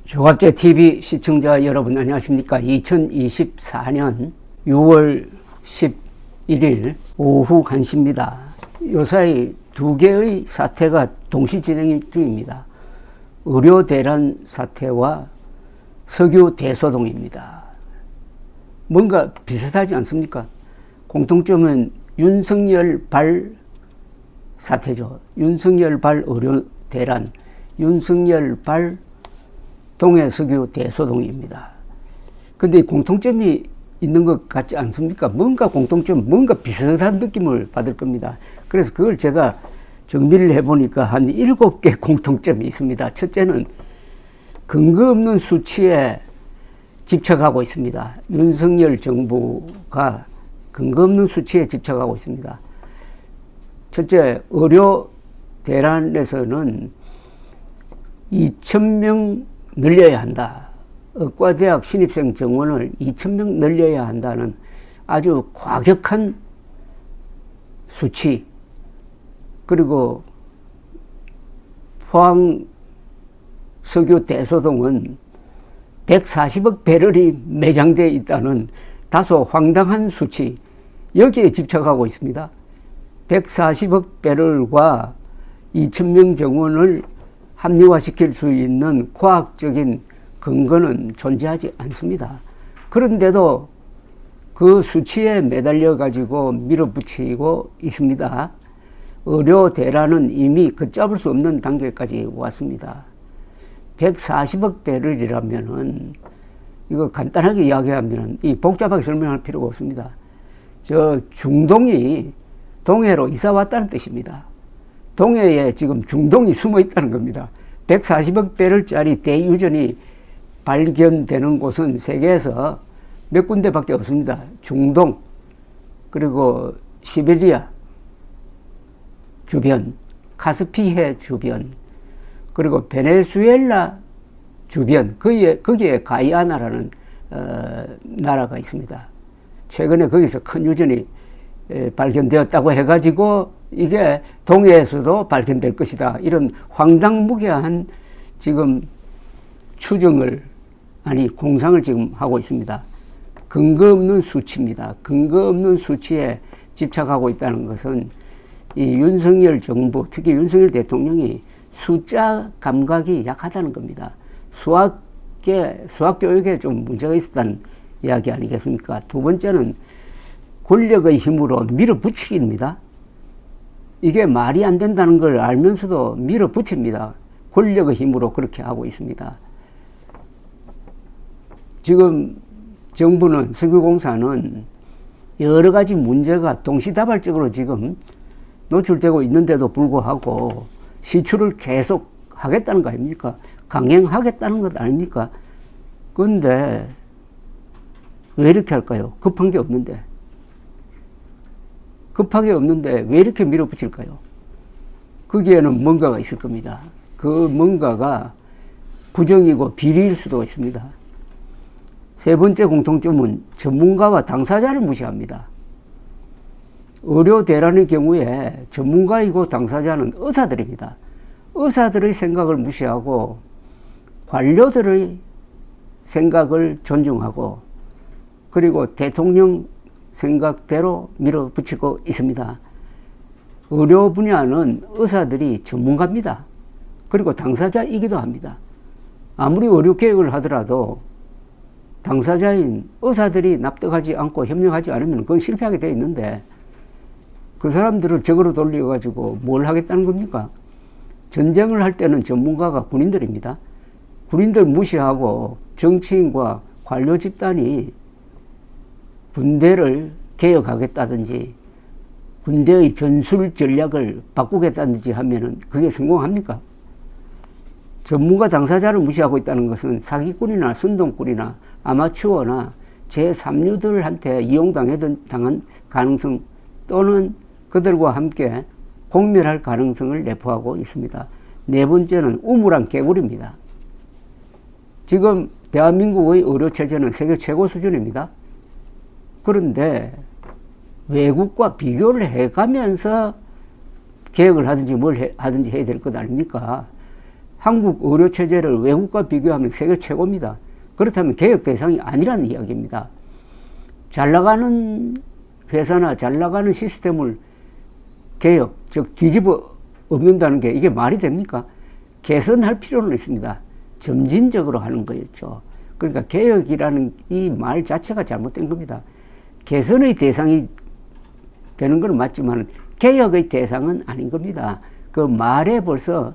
조갑제 TV 시청자 여러분 안녕하십니까? 2024년 6월 11일 오후 1시입니다. 요사이 두 개의 사태가 동시 진행 중입니다. 의료 대란 사태와 석유 대소동입니다. 뭔가 비슷하지 않습니까? 공통점은 윤석열 발 사태죠. 윤석열 발 의료 대란, 윤석열 발 동해석유 대소동입니다. 근데 공통점이 있는 것 같지 않습니까? 뭔가 뭔가 비슷한 느낌을 받을 겁니다. 그래서 그걸 제가 정리를 해보니까 한 7개 공통점이 있습니다. 첫째는 근거 없는 수치에 집착하고 있습니다. 윤석열 정부가 근거 없는 수치에 집착하고 있습니다. 첫째, 의료 대란에서는 2,000명 늘려야 한다. 의과대학 신입생 정원을 2,000명 늘려야 한다는 아주 과격한 수치, 그리고 포항 석유 대소동은 140억 배럴이 매장되어 있다는 다소 황당한 수치, 여기에 집착하고 있습니다. 140억 배럴과 2,000명 정원을 합리화시킬 수 있는 과학적인 근거는 존재하지 않습니다. 그런데도 그 수치에 매달려 가지고 밀어붙이고 있습니다. 의료 대란은 이미 걷잡을 수 없는 단계까지 왔습니다. 140억 배럴이라면은 이거 간단하게 이야기하면은 이 복잡하게 설명할 필요가 없습니다. 저 중동이 동해로 이사 왔다는 뜻입니다. 동해에 지금 중동이 숨어 있다는 겁니다. 140억 배럴짜리 대유전이 발견되는 곳은 세계에서 몇 군데밖에 없습니다. 중동, 그리고 시베리아 주변, 카스피해 주변, 그리고 베네수엘라 주변, 거기에 가이아나라는 나라가 있습니다. 최근에 거기서 큰 유전이 발견되었다고 해가지고 이게 동해에서도 발견될 것이다, 이런 황당무계한 지금 추정을, 아니 공상을 지금 하고 있습니다. 근거 없는 수치입니다. 근거 없는 수치에 집착하고 있다는 것은 이 윤석열 정부, 특히 윤석열 대통령이 숫자 감각이 약하다는 겁니다. 수학 교육에 좀 문제가 있었다는 이야기 아니겠습니까? 두 번째는 권력의 힘으로 밀어붙이기입니다. 이게 말이 안 된다는 걸 알면서도 밀어붙입니다. 권력의 힘으로 그렇게 하고 있습니다. 지금 정부는, 석유공사는 여러 가지 문제가 동시다발적으로 지금 노출되고 있는데도 불구하고 시추를 계속 하겠다는 거 아닙니까? 강행하겠다는 것 아닙니까? 그런데 왜 이렇게 할까요? 급한 게 없는데. 급하게 없는데 왜 이렇게 밀어붙일까요? 거기에는 뭔가가 있을 겁니다. 그 뭔가가 부정이고 비리일 수도 있습니다. 세 번째 공통점은 전문가와 당사자를 무시합니다. 의료 대란의 경우에 전문가이고 당사자는 의사들입니다. 의사들의 생각을 무시하고 관료들의 생각을 존중하고, 그리고 대통령 생각대로 밀어붙이고 있습니다. 의료 분야는 의사들이 전문가입니다. 그리고 당사자이기도 합니다. 아무리 의료 개혁을 하더라도 당사자인 의사들이 납득하지 않고 협력하지 않으면 그건 실패하게 되어 있는데, 그 사람들을 적으로 돌려가지고 뭘 하겠다는 겁니까? 전쟁을 할 때는 전문가가 군인들입니다. 군인들 무시하고 정치인과 관료 집단이 군대를 개혁하겠다든지 군대의 전술 전략을 바꾸겠다든지 하면은 그게 성공합니까? 전문가 당사자를 무시하고 있다는 것은 사기꾼이나 선동꾼이나 아마추어나 제3류들한테 이용당한 가능성, 또는 그들과 함께 공멸할 가능성을 내포하고 있습니다. 네 번째는 우물안 개구리입니다. 지금 대한민국의 의료체제는 세계 최고 수준입니다. 그런데 외국과 비교를 해가면서 개혁을 하든지 뭘 하든지 해야 될 것 아닙니까? 한국 의료 체제를 외국과 비교하면 세계 최고입니다. 그렇다면 개혁 대상이 아니라는 이야기입니다. 잘 나가는 회사나 잘 나가는 시스템을 개혁, 즉 뒤집어 엎는다는 게 이게 말이 됩니까? 개선할 필요는 있습니다. 점진적으로 하는 거였죠. 그러니까 개혁이라는 이 말 자체가 잘못된 겁니다. 개선의 대상이 되는 건 맞지만 개혁의 대상은 아닌 겁니다. 그 말에 벌써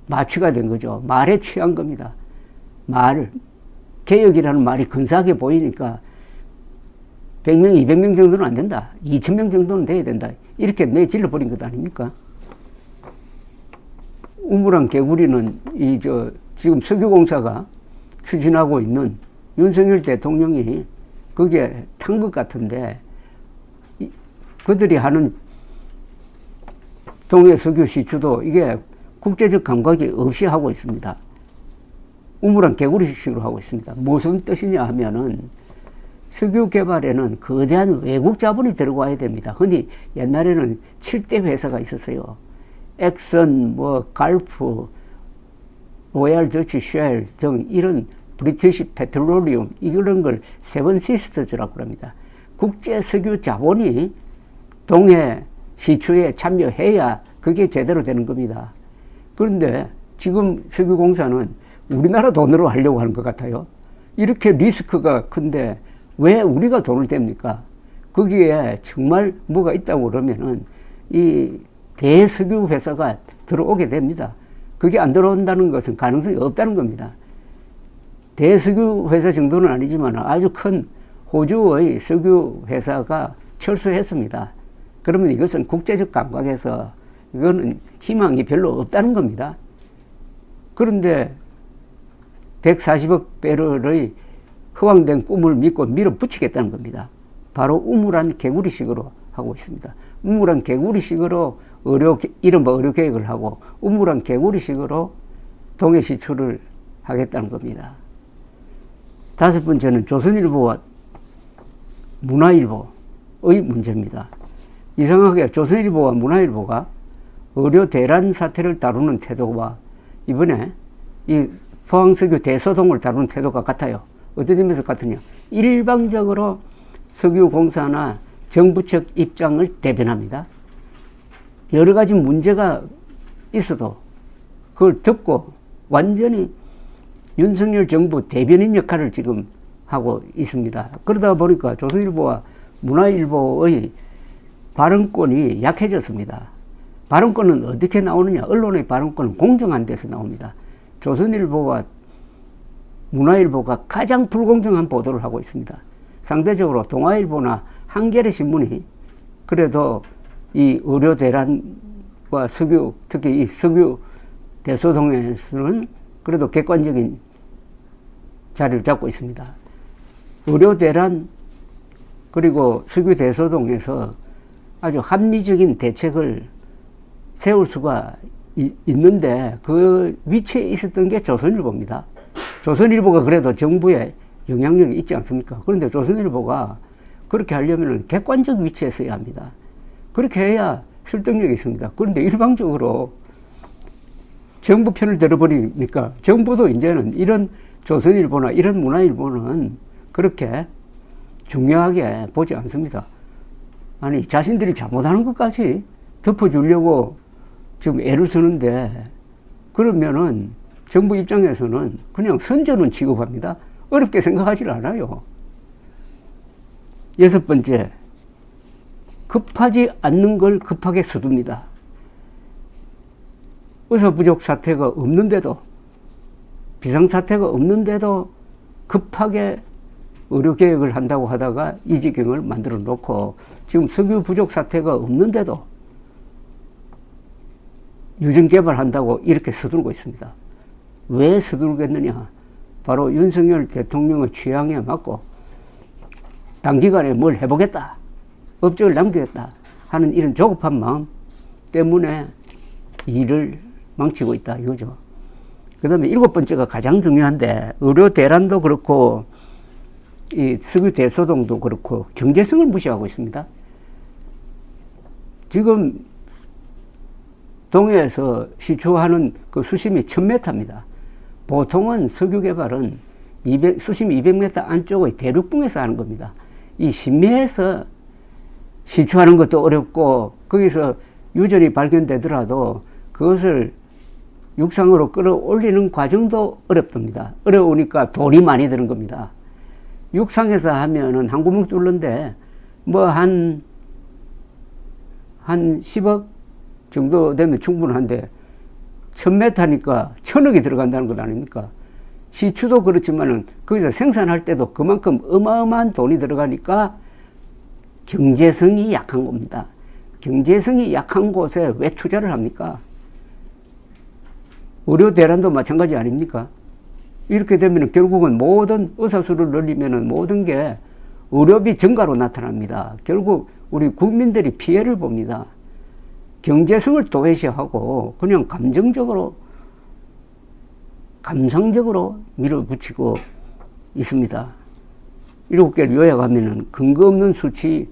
마취가 된 거죠. 말에 취한 겁니다. 개혁이라는 말이 근사하게 보이니까 100명, 200명 정도는 안 된다. 2000명 정도는 돼야 된다. 이렇게 내질러 버린 것 아닙니까? 우물안 개구리는 지금 석유공사가 추진하고 있는 윤석열 대통령이 거기에 탄 것 같은데, 그들이 하는 동해 석유 시추도 이게 국제적 감각이 없이 하고 있습니다. 우물안 개구리식으로 하고 있습니다. 무슨 뜻이냐 하면은 석유 개발에는 거대한 외국 자본이 들어가야 됩니다. 흔히 옛날에는 7대 회사가 있었어요. 엑선, 갈프, 로얄 더치 쉘 등 이런 브리티시 페트롤리움 이런 걸 세븐 시스터즈라고 합니다. 국제 석유 자본이 동해 시추에 참여해야 그게 제대로 되는 겁니다. 그런데 지금 석유공사는 우리나라 돈으로 하려고 하는 것 같아요. 이렇게 리스크가 큰데 왜 우리가 돈을 댑니까? 거기에 정말 뭐가 있다고 그러면은 이 대석유 회사가 들어오게 됩니다. 그게 안 들어온다는 것은 가능성이 없다는 겁니다. 대석유 회사 정도는 아니지만 아주 큰 호주의 석유 회사가 철수했습니다. 그러면 이것은 국제적 감각에서 이거는 희망이 별로 없다는 겁니다. 그런데 140억 배럴의 허황된 꿈을 믿고 밀어붙이겠다는 겁니다. 바로 우물안 개구리식으로 하고 있습니다. 우물안 개구리식으로 이른바 의료 계획을 하고 우물안 개구리식으로 동해 시추를 하겠다는 겁니다. 다섯 번째는 조선일보와 문화일보의 문제입니다. 이상하게 조선일보와 문화일보가 의료 대란 사태를 다루는 태도와 이번에 이 포항석유 대소동을 다루는 태도가 같아요. 어떤 점에서 같으냐? 일방적으로 석유공사나 정부 측 입장을 대변합니다. 여러 가지 문제가 있어도 그걸 듣고 완전히 윤석열 정부 대변인 역할을 지금 하고 있습니다. 그러다 보니까 조선일보와 문화일보의 발언권이 약해졌습니다. 발언권은 어떻게 나오느냐? 언론의 발언권은 공정한 데서 나옵니다. 조선일보와 문화일보가 가장 불공정한 보도를 하고 있습니다. 상대적으로 동아일보나 한겨레 신문이 그래도 이 의료 대란과 석유, 특히 이 석유 대소동에서는 그래도 객관적인 자리를 잡고 있습니다. 의료 대란 그리고 석유 대소동에서 아주 합리적인 대책을 세울 수가 있는데 그 위치에 있었던 게 조선일보입니다. 조선일보가 그래도 정부에 영향력이 있지 않습니까? 그런데 조선일보가 그렇게 하려면 객관적 위치에 서야 합니다. 그렇게 해야 설득력이 있습니다. 그런데 일방적으로 정부 편을 들어버리니까 정부도 이제는 이런 조선일보나 이런 문화일보는 그렇게 중요하게 보지 않습니다. 아니, 자신들이 잘못하는 것까지 덮어주려고 지금 애를 쓰는데 그러면은 정부 입장에서는 그냥 선전은 취급합니다. 어렵게 생각하지 않아요. 여섯 번째, 급하지 않는 걸 급하게 서둡니다. 의사 부족 사태가 없는데도, 비상사태가 없는데도 급하게 의료개혁을 한다고 하다가 이 지경을 만들어 놓고 지금 석유 부족 사태가 없는데도 유전개발한다고 이렇게 서두르고 있습니다. 왜 서두르겠느냐? 바로 윤석열 대통령의 취향에 맞고 단기간에 뭘 해보겠다, 업적을 남기겠다 하는 이런 조급한 마음 때문에 일을 망치고 있다 이거죠. 그 다음에 일곱 번째가 가장 중요한데, 의료 대란도 그렇고 이 석유 대소동도 그렇고 경제성을 무시하고 있습니다. 지금 동해에서 시추하는 그 수심이 1000m입니다. 보통은 석유 개발은 수심 200m 안쪽의 대륙붕에서 하는 겁니다. 이 심해에서 시추하는 것도 어렵고 거기서 유전이 발견되더라도 그것을 육상으로 끌어올리는 과정도 어렵답니다. 어려우니까 돈이 많이 드는 겁니다. 육상에서 하면은 한 구멍 뚫는데 뭐 한 10억 정도 되면 충분한데 1000m니까 1000억이 들어간다는 것 아닙니까? 시추도 그렇지만은 거기서 생산할 때도 그만큼 어마어마한 돈이 들어가니까 경제성이 약한 겁니다. 경제성이 약한 곳에 왜 투자를 합니까? 의료 대란도 마찬가지 아닙니까? 이렇게 되면 결국은 모든 의사수를 늘리면 모든 게 의료비 증가로 나타납니다. 결국 우리 국민들이 피해를 봅니다. 경제성을 도외시하고 그냥 감상적으로 밀어붙이고 있습니다. 7개를 요약하면 근거 없는 수치에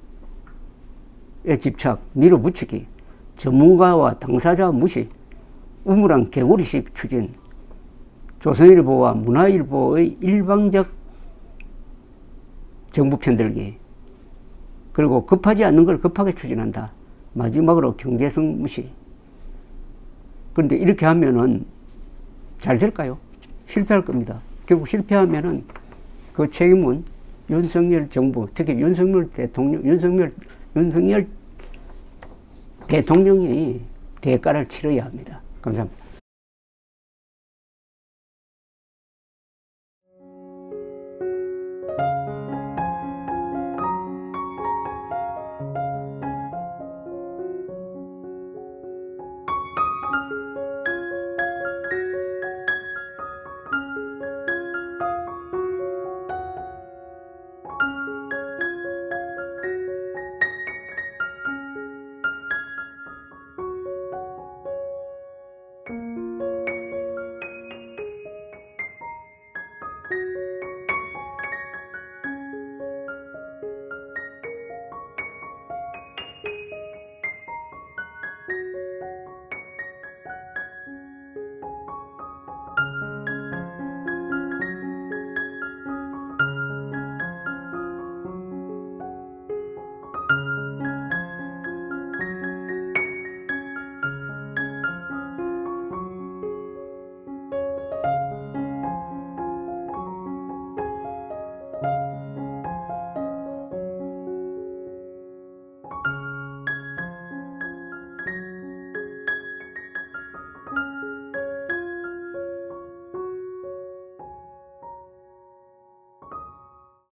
집착, 밀어붙이기, 전문가와 당사자 무시, 우물안 개구리식 추진, 조선일보와 문화일보의 일방적 정부 편들기, 그리고 급하지 않는 걸 급하게 추진한다. 마지막으로 경제성 무시. 그런데 이렇게 하면은 잘 될까요? 실패할 겁니다. 결국 실패하면은 그 책임은 윤석열 정부, 특히 윤석열 대통령이 대가를 치러야 합니다. 감사합니다.